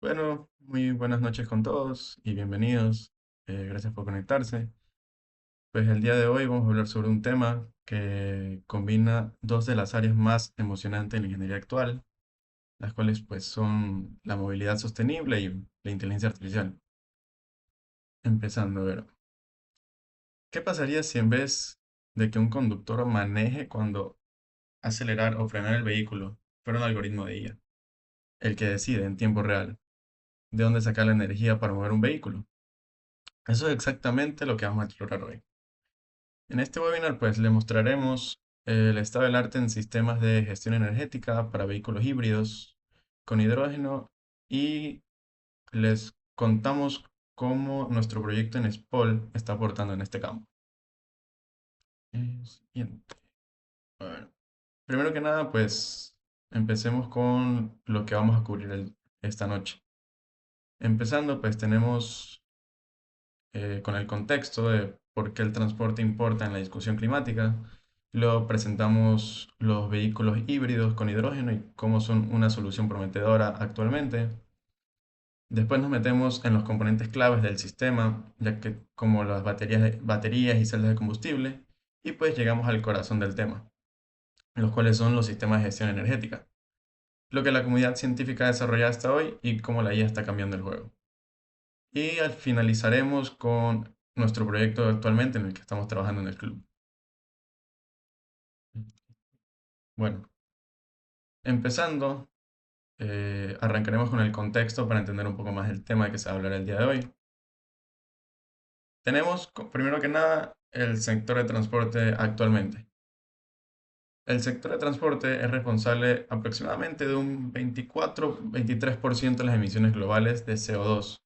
Bueno, muy buenas noches con todos y bienvenidos. Gracias por conectarse. Pues el día de hoy vamos a hablar sobre un tema que combina dos de las áreas más emocionantes de la ingeniería actual, las cuales pues son la movilidad sostenible y la inteligencia artificial. Empezando a ver, ¿qué pasaría si en vez de que un conductor maneje cuando acelerar o frenar el vehículo, fuera un algoritmo de IA, el que decide en tiempo real de dónde sacar la energía para mover un vehículo? Eso es exactamente lo que vamos a explorar hoy. En este webinar pues le mostraremos el estado del arte en sistemas de gestión energética para vehículos híbridos con hidrógeno y les contamos cómo nuestro proyecto en SPOL está aportando en este campo. Siguiente. Bueno, primero que nada pues empecemos con lo que vamos a cubrir esta noche. Empezando pues tenemos con el contexto de por qué el transporte importa en la discusión climática. Luego presentamos los vehículos híbridos con hidrógeno y cómo son una solución prometedora actualmente. Después nos metemos en los componentes claves del sistema, ya que como las baterías y celdas de combustible, y pues llegamos al corazón del tema, los cuales son los sistemas de gestión energética, lo que la comunidad científica ha desarrollado hasta hoy y cómo la IA está cambiando el juego. Y finalizaremos con nuestro proyecto actualmente en el que estamos trabajando en el club. Bueno, empezando, arrancaremos con el contexto para entender un poco más el tema que se va a hablar el día de hoy. Tenemos, primero que nada, el sector de transporte actualmente. El sector de transporte es responsable aproximadamente de un 24-23% de las emisiones globales de CO2.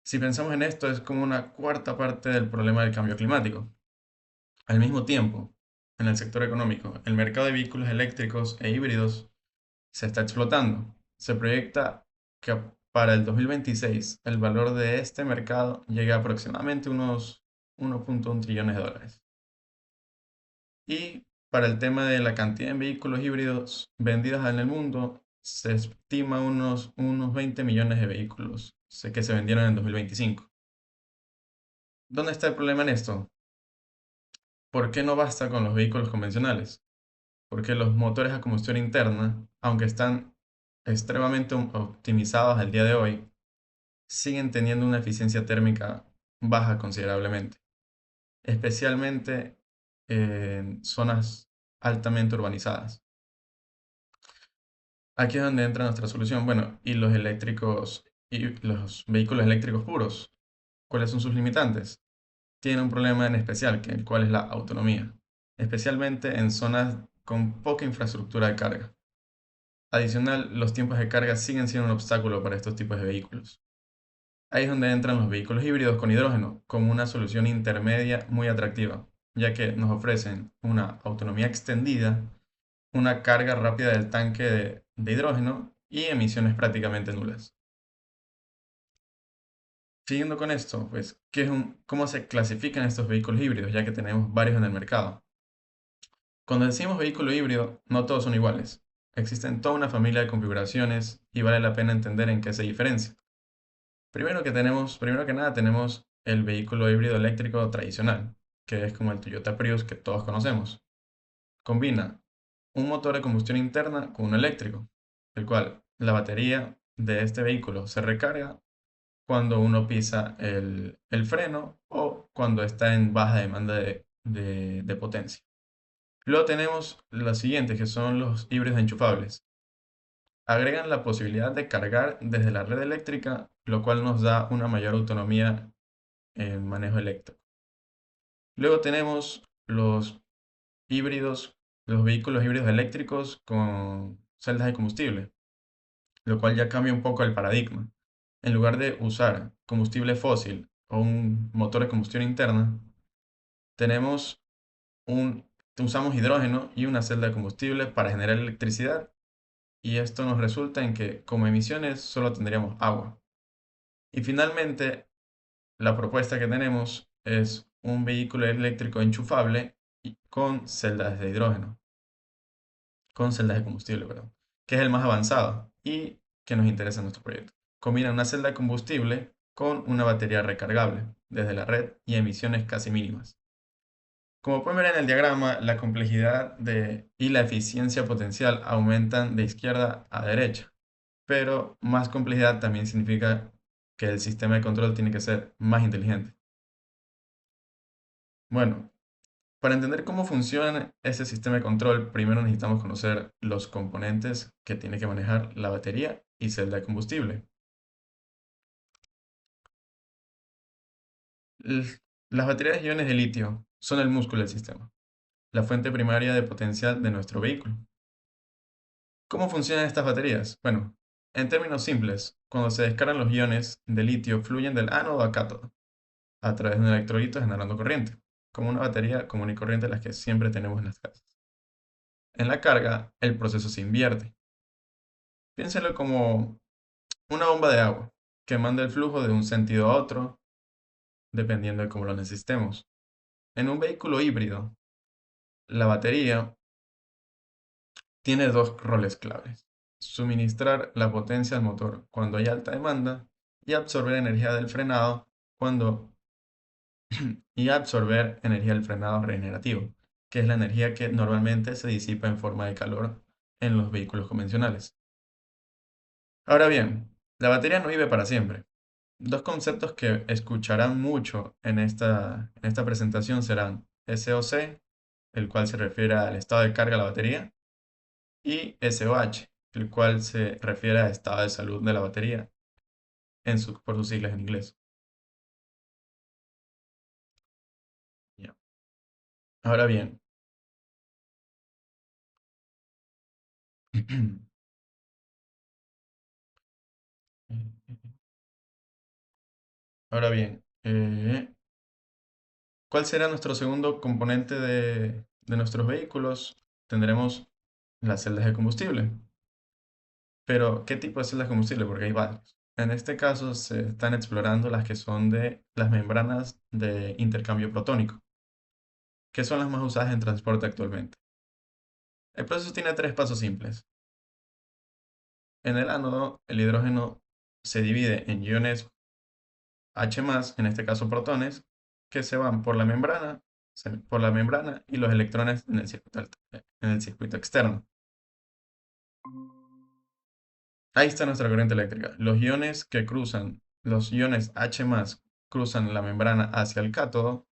Si pensamos en esto, es como una cuarta parte del problema del cambio climático. Al mismo tiempo, en el sector económico, el mercado de vehículos eléctricos e híbridos se está explotando. Se proyecta que para el 2026 el valor de este mercado llegue a aproximadamente unos 1.1 trillones de dólares. Y para el tema de la cantidad de vehículos híbridos vendidos en el mundo, se estima unos 20 millones de vehículos que se vendieron en 2025. ¿Dónde está el problema en esto? ¿Por qué no basta con los vehículos convencionales? Porque los motores a combustión interna, aunque están extremadamente optimizados al día de hoy, siguen teniendo una eficiencia térmica baja considerablemente, especialmente en zonas altamente urbanizadas. Aquí es donde entra nuestra solución. Bueno, y los eléctricos y los vehículos eléctricos puros, ¿cuáles son sus limitantes? Tienen un problema en especial, el cual es la autonomía, especialmente en zonas con poca infraestructura de carga. Adicional, los tiempos de carga siguen siendo un obstáculo para estos tipos de vehículos. Ahí es donde entran los vehículos híbridos con hidrógeno como una solución intermedia muy atractiva, ya que nos ofrecen una autonomía extendida, una carga rápida del tanque de hidrógeno y emisiones prácticamente nulas. Siguiendo con esto, pues, ¿cómo se clasifican estos vehículos híbridos? Ya que tenemos varios en el mercado. Cuando decimos vehículo híbrido, no todos son iguales. Existen toda una familia de configuraciones y vale la pena entender en qué se diferencia. Primero que nada tenemos el vehículo híbrido eléctrico tradicional, que es como el Toyota Prius que todos conocemos. Combina un motor de combustión interna con un eléctrico, el cual la batería de este vehículo se recarga cuando uno pisa el freno o cuando está en baja demanda de potencia. Luego tenemos los siguientes, que son los híbridos enchufables. Agregan la posibilidad de cargar desde la red eléctrica, lo cual nos da una mayor autonomía en manejo eléctrico. Luego tenemos híbridos, los vehículos híbridos eléctricos con celdas de combustible, lo cual ya cambia un poco el paradigma. En lugar de usar combustible fósil o un motor de combustión interna, tenemos usamos hidrógeno y una celda de combustible para generar electricidad, y esto nos resulta en que como emisiones solo tendríamos agua. Y finalmente, la propuesta que tenemos es un vehículo eléctrico enchufable y con celdas de hidrógeno, con celdas de combustible, perdón, que es el más avanzado y que nos interesa en nuestro proyecto. Combina una celda de combustible con una batería recargable desde la red y emisiones casi mínimas. Como pueden ver en el diagrama, la complejidad y la eficiencia potencial aumentan de izquierda a derecha, pero más complejidad también significa que el sistema de control tiene que ser más inteligente. Bueno, para entender cómo funciona ese sistema de control, primero necesitamos conocer los componentes que tiene que manejar la batería y celda de combustible. L- Las baterías de iones de litio son el músculo del sistema, la fuente primaria de potencial de nuestro vehículo. ¿Cómo funcionan estas baterías? Bueno, en términos simples, cuando se descargan los iones de litio fluyen del ánodo a cátodo a través de un electrolito generando corriente, como una batería común y corriente las que siempre tenemos en las casas. En la carga, el proceso se invierte. Piénsenlo como una bomba de agua que manda el flujo de un sentido a otro dependiendo de cómo lo necesitemos. En un vehículo híbrido, la batería tiene dos roles claves: suministrar la potencia al motor cuando hay alta demanda y absorber energía del frenado cuando y absorber energía del frenado regenerativo, que es la energía que normalmente se disipa en forma de calor en los vehículos convencionales. Ahora bien, la batería no vive para siempre. Dos conceptos que escucharán mucho en esta presentación serán SOC, el cual se refiere al estado de carga de la batería, y SOH, el cual se refiere al estado de salud de la batería, por sus siglas en inglés. Ya. Ahora bien, ahora bien, ¿cuál será nuestro segundo componente de nuestros vehículos? Tendremos las celdas de combustible. Pero, ¿qué tipo de celdas de combustible? Porque hay varios. En este caso se están explorando las que son de las membranas de intercambio protónico, que son las más usadas en transporte actualmente. El proceso tiene tres pasos simples. En el ánodo, el hidrógeno se divide en iones H+, en este caso protones, que se van por la membrana y los electrones en el circuito externo. Ahí está nuestra corriente eléctrica. Los iones H+, cruzan la membrana hacia el cátodo,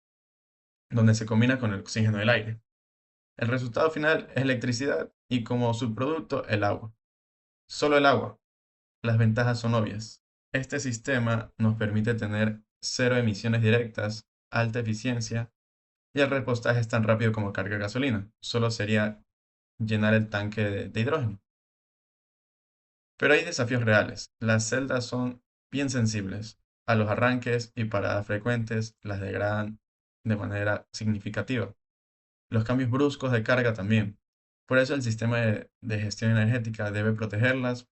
donde se combina con el oxígeno del aire. El resultado final es electricidad y como subproducto el agua. Solo el agua. Las ventajas son obvias. Este sistema nos permite tener cero emisiones directas, alta eficiencia y el repostaje es tan rápido como cargar gasolina. Solo sería llenar el tanque de hidrógeno. Pero hay desafíos reales. Las celdas son bien sensibles a los arranques y paradas frecuentes las degradan de manera significativa. Los cambios bruscos de carga también. Por eso el sistema de gestión energética debe protegerlas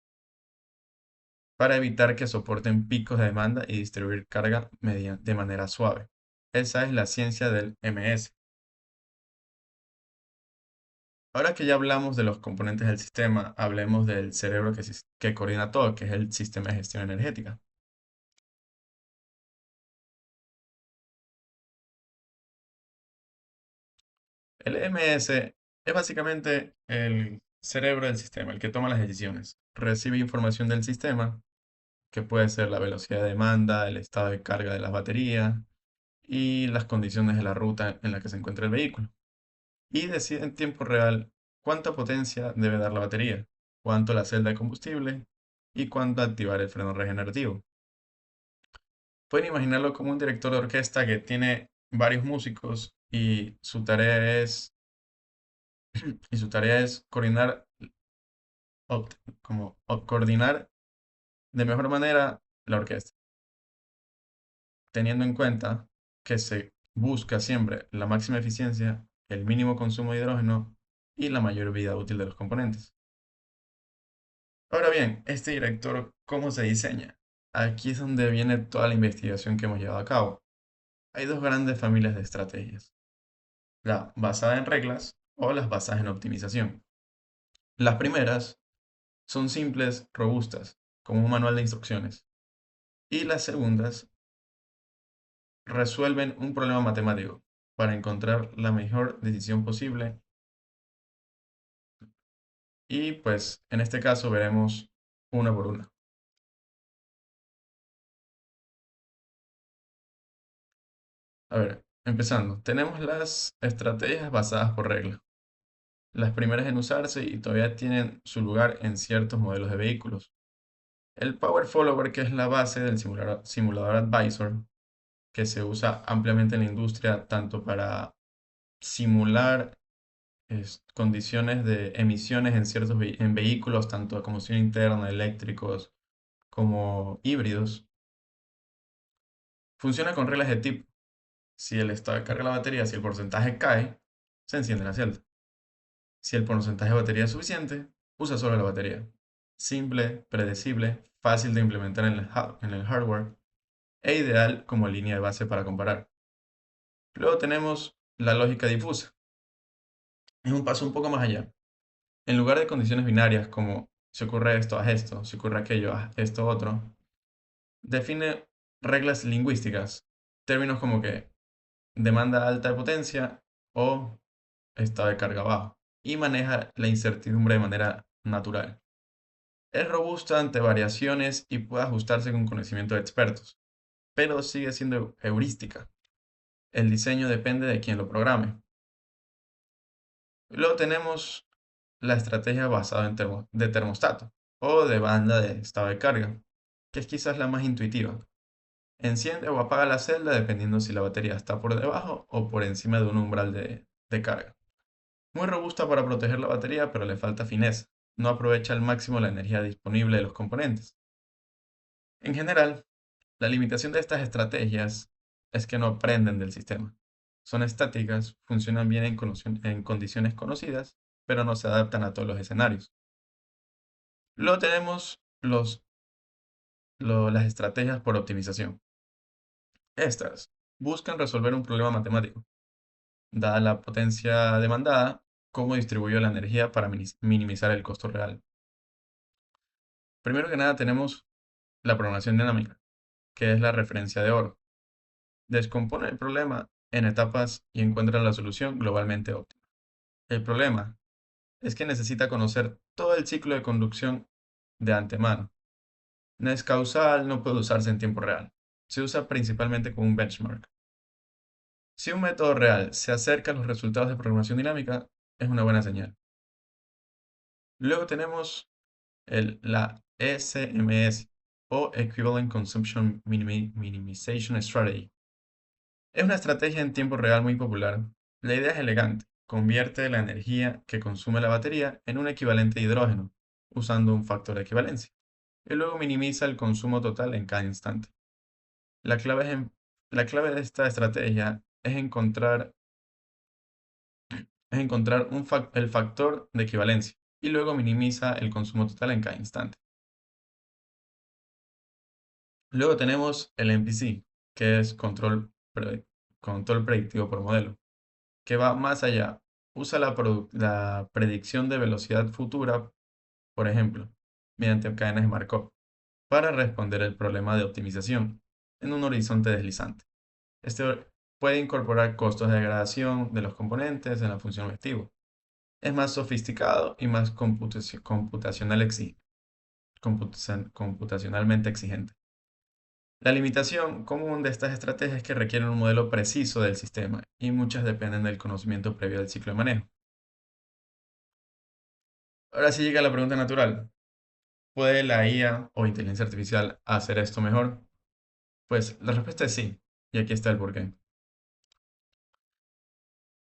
para evitar que soporten picos de demanda y distribuir carga de manera suave. Esa es la ciencia del MS. Ahora que ya hablamos de los componentes del sistema, hablemos del cerebro que coordina todo, que es el sistema de gestión energética. El MS es básicamente el cerebro del sistema, el que toma las decisiones. Recibe información del sistema, que puede ser la velocidad de demanda, el estado de carga de las baterías y las condiciones de la ruta en la que se encuentra el vehículo. Y decide en tiempo real cuánta potencia debe dar la batería, cuánto la celda de combustible y cuánto activar el freno regenerativo. Pueden imaginarlo como un director de orquesta que tiene varios músicos y su tarea es coordinar de mejor manera la orquesta, teniendo en cuenta que se busca siempre la máxima eficiencia, el mínimo consumo de hidrógeno y la mayor vida útil de los componentes. Ahora bien, este director, ¿cómo se diseña? Aquí es donde viene toda la investigación que hemos llevado a cabo. Hay dos grandes familias de estrategias: la basada en reglas o las basadas en optimización. Las primeras son simples, robustas. como un manual de instrucciones. Y las segundas resuelven un problema matemático para encontrar la mejor decisión posible. Y pues en este caso veremos una por una. A ver, empezando. Tenemos las estrategias basadas por regla. Las primeras en usarse y todavía tienen su lugar en ciertos modelos de vehículos. El Power Follower, que es la base del simulador Advisor, que se usa ampliamente en la industria tanto para simular condiciones de emisiones en ciertos en vehículos, tanto de combustión interna, eléctricos como híbridos. Funciona con reglas de tipo. Si el estado de carga de la batería, si el porcentaje cae, se enciende la celda. Si el porcentaje de batería es suficiente, usa solo la batería. Simple, predecible, fácil de implementar en el hardware e ideal como línea de base para comparar. Luego tenemos la lógica difusa. Es un paso un poco más allá. En lugar de condiciones binarias como si ocurre esto, haz esto, si ocurre aquello, haz esto otro, define reglas lingüísticas, términos como que demanda alta de potencia o estado de carga bajo, y maneja la incertidumbre de manera natural. Es robusta ante variaciones y puede ajustarse con conocimiento de expertos, pero sigue siendo heurística. El diseño depende de quien lo programe. Luego tenemos la estrategia basada en de termostato o de banda de estado de carga, que es quizás la más intuitiva. Enciende o apaga la celda dependiendo si la batería está por debajo o por encima de un umbral de carga. Muy robusta para proteger la batería, pero le falta fineza. No aprovecha al máximo la energía disponible de los componentes. En general, la limitación de estas estrategias es que no aprenden del sistema. Son estáticas, funcionan bien en condiciones conocidas, pero no se adaptan a todos los escenarios. Luego tenemos las estrategias por optimización. Estas buscan resolver un problema matemático. Dada la potencia demandada, cómo distribuyo la energía para minimizar el costo real. Primero que nada tenemos la programación dinámica, que es la referencia de oro. Descompone el problema en etapas y encuentra la solución globalmente óptima. El problema es que necesita conocer todo el ciclo de conducción de antemano. No es causal, no puede usarse en tiempo real. Se usa principalmente como un benchmark. Si un método real se acerca a los resultados de programación dinámica, es una buena señal. Luego tenemos la ECMS o Equivalent Consumption Minimization Strategy. Es una estrategia en tiempo real muy popular. La idea es elegante. Convierte la energía que consume la batería en un equivalente de hidrógeno, usando un factor de equivalencia, y luego minimiza el consumo total en cada instante. La clave, la clave de esta estrategia es encontrar el factor de equivalencia y luego minimiza el consumo total en cada instante. Luego tenemos el MPC, que es control predictivo por modelo, que va más allá. Usa la predicción de velocidad futura, por ejemplo, mediante cadenas de Markov, para responder el problema de optimización en un horizonte deslizante. Este puede incorporar costos de degradación de los componentes en la función objetivo. Es más sofisticado y más computacionalmente exigente. La limitación común de estas estrategias es que requieren un modelo preciso del sistema y muchas dependen del conocimiento previo del ciclo de manejo. Ahora sí llega la pregunta natural. ¿Puede la IA o inteligencia artificial hacer esto mejor? Pues la respuesta es sí, y aquí está el porqué.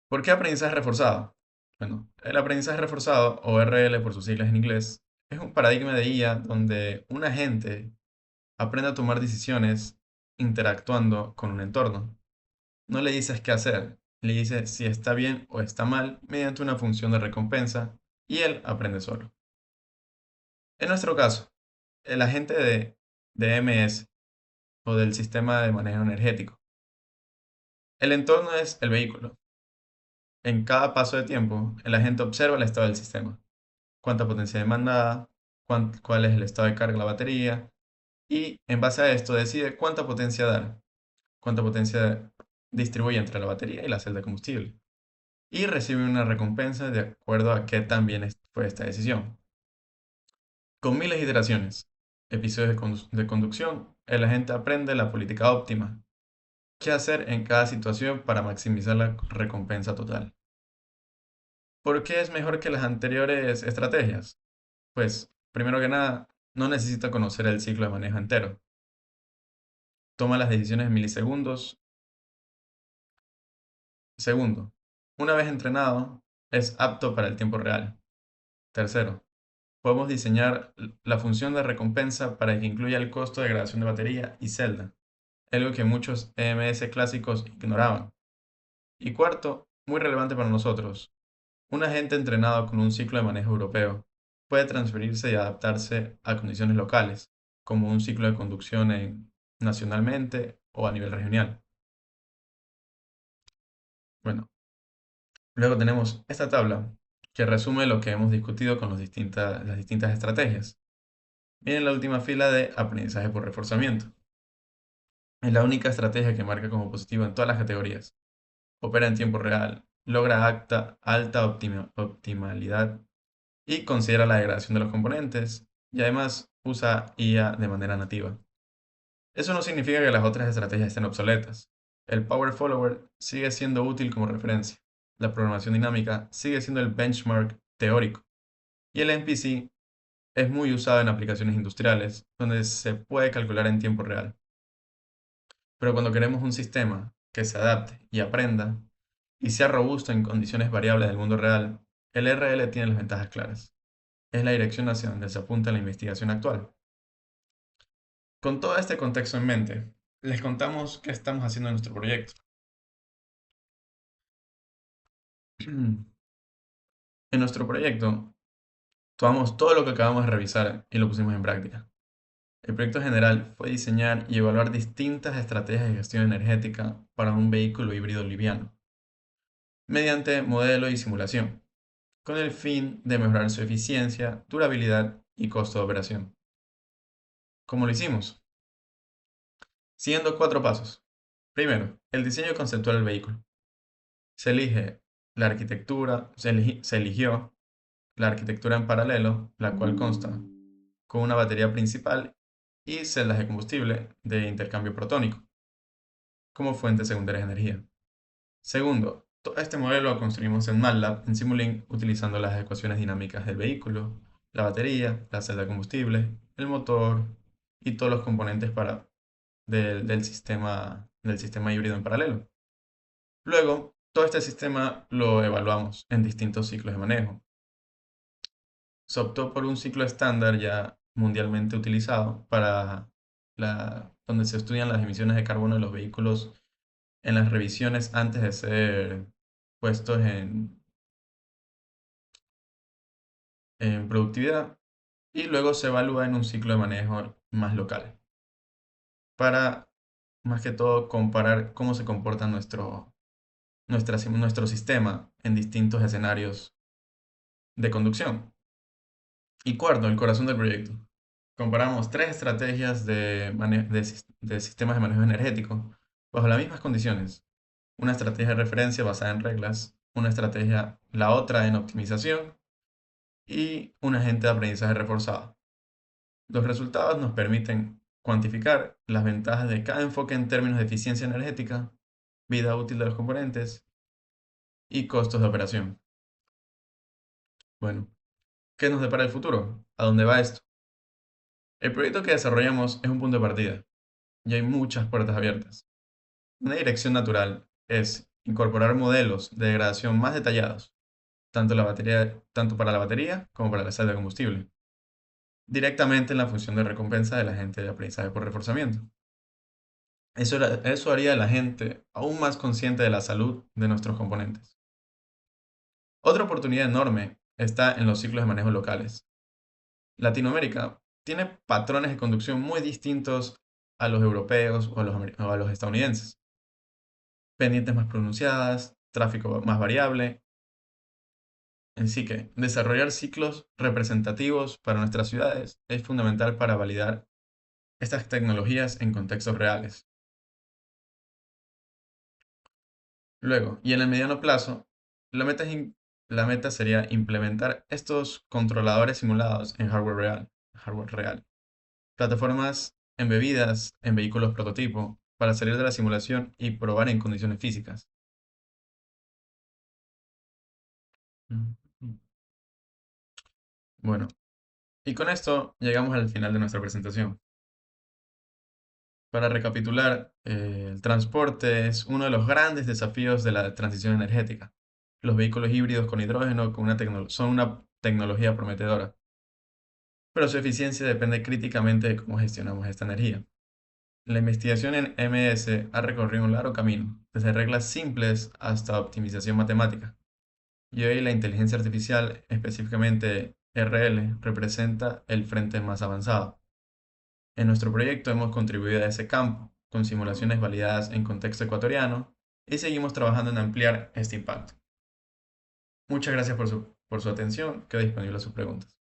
¿Por qué aprendizaje reforzado? Bueno, el aprendizaje reforzado, o RL por sus siglas en inglés, es un paradigma de IA donde un agente aprende a tomar decisiones interactuando con un entorno. No le dices qué hacer, le dices si está bien o está mal mediante una función de recompensa y él aprende solo. En nuestro caso, el agente de MS o del sistema de manejo energético. El entorno es el vehículo. En cada paso de tiempo, el agente observa el estado del sistema, cuánta potencia demandada, cuál es el estado de carga de la batería y en base a esto decide cuánta potencia dar, cuánta potencia distribuye entre la batería y la celda de combustible y recibe una recompensa de acuerdo a qué tan bien fue esta decisión. Con miles de iteraciones, episodios de conducción, el agente aprende la política óptima, qué hacer en cada situación para maximizar la recompensa total. ¿Por qué es mejor que las anteriores estrategias? Pues, primero que nada, no necesita conocer el ciclo de manejo entero. Toma las decisiones en milisegundos. Segundo, una vez entrenado, es apto para el tiempo real. Tercero, podemos diseñar la función de recompensa para que incluya el costo de degradación de batería y celda, algo que muchos EMS clásicos ignoraban. Y cuarto, muy relevante para nosotros, un agente entrenado con un ciclo de manejo europeo puede transferirse y adaptarse a condiciones locales, como un ciclo de conducción nacionalmente o a nivel regional. Bueno, luego tenemos esta tabla que resume lo que hemos discutido con las distintas estrategias. Miren la última fila de aprendizaje por reforzamiento. Es la única estrategia que marca como positiva en todas las categorías. Opera en tiempo real, logra alta optimalidad y considera la degradación de los componentes y además usa IA de manera nativa. Eso no significa que las otras estrategias estén obsoletas. El Power Follower sigue siendo útil como referencia. La programación dinámica sigue siendo el benchmark teórico. Y el MPC es muy usado en aplicaciones industriales, donde se puede calcular en tiempo real. Pero cuando queremos un sistema que se adapte y aprenda, y sea robusto en condiciones variables del mundo real, el RL tiene las ventajas claras. Es la dirección hacia donde se apunta la investigación actual. Con todo este contexto en mente, les contamos qué estamos haciendo en nuestro proyecto. En nuestro proyecto, tomamos todo lo que acabamos de revisar y lo pusimos en práctica. El proyecto general fue diseñar y evaluar distintas estrategias de gestión energética para un vehículo híbrido liviano, mediante modelo y simulación, con el fin de mejorar su eficiencia, durabilidad y costo de operación. ¿Cómo lo hicimos? Siguiendo 4 pasos. Primero, el diseño conceptual del vehículo. Se elige la arquitectura, se eligió la arquitectura en paralelo, la cual consta con una batería principal y celdas de combustible de intercambio protónico como fuentes secundarias de energía. Segundo, todo este modelo lo construimos en MATLAB, en Simulink, utilizando las ecuaciones dinámicas del vehículo, la batería, la celda de combustible, el motor y todos los componentes del sistema híbrido en paralelo. Luego, todo este sistema lo evaluamos en distintos ciclos de manejo. Se optó por un ciclo estándar ya mundialmente utilizado donde se estudian las emisiones de carbono de los vehículos en las revisiones antes de ser puestos en productividad y luego se evalúa en un ciclo de manejo más local para más que todo comparar cómo se comporta nuestro sistema en distintos escenarios de conducción. Y cuarto, el corazón del proyecto. Comparamos 3 estrategias de sistemas de manejo energético bajo las mismas condiciones. Una estrategia de referencia basada en reglas, la otra en optimización y un agente de aprendizaje reforzado. Los resultados nos permiten cuantificar las ventajas de cada enfoque en términos de eficiencia energética, vida útil de los componentes y costos de operación. Bueno, ¿qué nos depara el futuro? ¿A dónde va esto? El proyecto que desarrollamos es un punto de partida y hay muchas puertas abiertas. Una dirección natural es incorporar modelos de degradación más detallados, tanto para la batería como para la celda de combustible, directamente en la función de recompensa del agente de aprendizaje por reforzamiento. Eso haría a la gente aún más consciente de la salud de nuestros componentes. Otra oportunidad enorme está en los ciclos de manejo locales. Latinoamérica tiene patrones de conducción muy distintos a los europeos o a los estadounidenses. Pendientes más pronunciadas, tráfico más variable, Así que desarrollar ciclos representativos para nuestras ciudades es fundamental para validar estas tecnologías en contextos reales. Luego, y en el mediano plazo, la meta, la meta sería implementar estos controladores simulados en hardware real, plataformas embebidas en vehículos prototipo para salir de la simulación y probar en condiciones físicas. Mm. Bueno, y con esto llegamos al final de nuestra presentación. Para recapitular, el transporte es uno de los grandes desafíos de la transición energética. Los vehículos híbridos con hidrógeno son una tecnología prometedora, pero su eficiencia depende críticamente de cómo gestionamos esta energía. La investigación en MS ha recorrido un largo camino, desde reglas simples hasta optimización matemática, y hoy la inteligencia artificial, específicamente RL, representa el frente más avanzado. En nuestro proyecto hemos contribuido a ese campo, con simulaciones validadas en contexto ecuatoriano, y seguimos trabajando en ampliar este impacto. Muchas gracias por su atención. Quedo disponible a sus preguntas.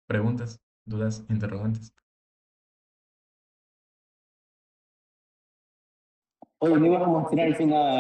¿Preguntas? ¿Dudas? ¿Interrogantes? Oye, me ibas a mostrar al final.